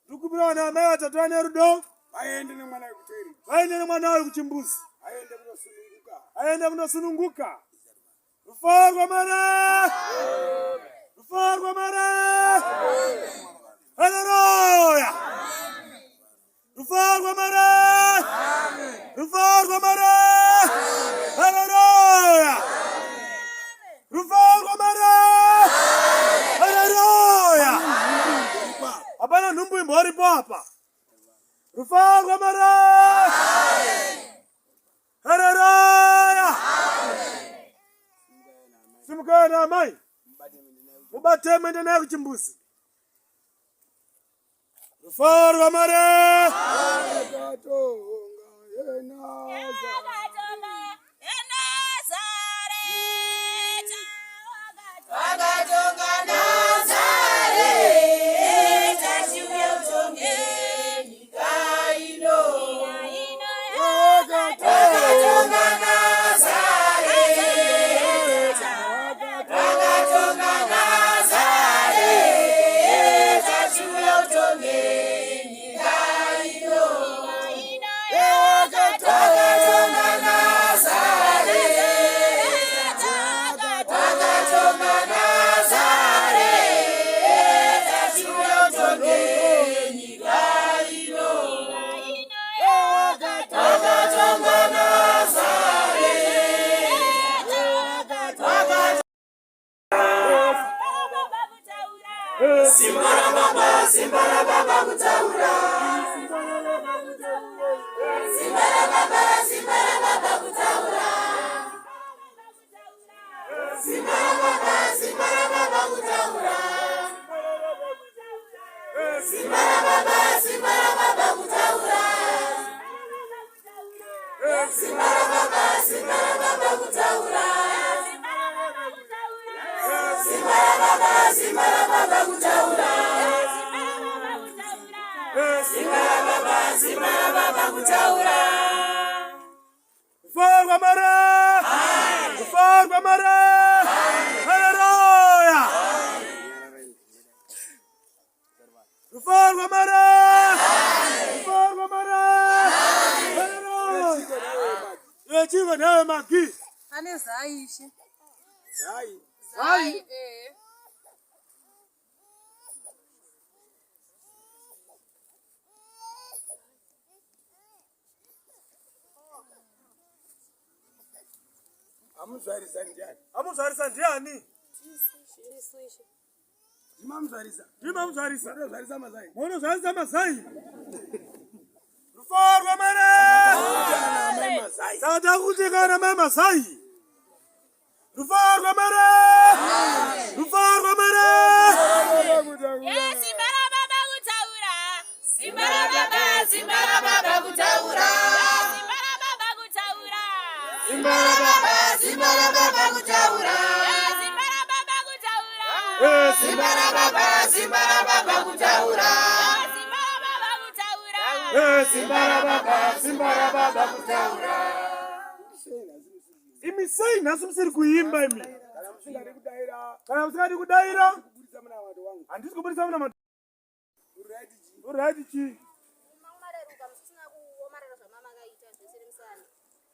Tukubira na mai watatu vane rudo. Vaende nemwana wawe kuchimbuzi. Aende kunosununguka. Rufaro mara. Rufaro mara. Haleluya. Rufaro mara. Rufaro mara. Haleluya. Rufaro mara. Haleluya. Hapana numbu imbori hapa. Rufaro mara. Haleluya. Simukana mai. Mubate mwende naye kuchimbuzi. Rufaro mara. Simbara baba kutaura. Simbara baba kutaura. Simbara baba kutaura. Simbara baba kutaura. Simbara baba kutaura. Simbara baba kutaura. Simbara baba kutaura. Rufaro mara. Rufaro mara. Haleluya. Rufaro mara. Rufaro mara. Haleluya. Yechiva nawe maki. Ane zaishi. Zai. Amuzarisa ndiani? Ndimamuzarisa. Munozarisa mazai. Rufaro mara. Sada kutekana mai mazai. Rufaro mara. Rufaro mara. Simbara baba kutaura. Simbara baba kutaura. Simbara baba kutaura. Simbara baba kutaura. Simbara baba kutaura. Simbara baba kutaura. Imisai naso msiri kuimba imi. Kana msikadi kudaira. Andisi kubulisa mna matu. Uraidi chi.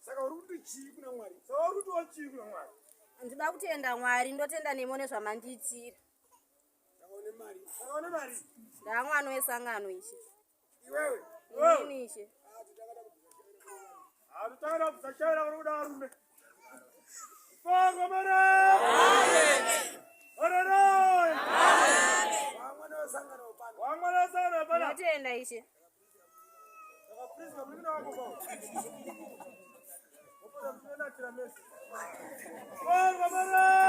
Saka urutu chi kuna mwari. Saka urutu wa chi kuna mwari. Ndida kutenda Mwari, ndotenda nemone zvamanditira. Saka mari. Ndamwana wesangano ichi. Iwewe. Ini ichi. Tutara kusachara kuruda arume. Rufaro mara. Haleluya. Wangwana sana bana. Ndotenda ichi. Saka please kabina wako kwa. Rufaro mara.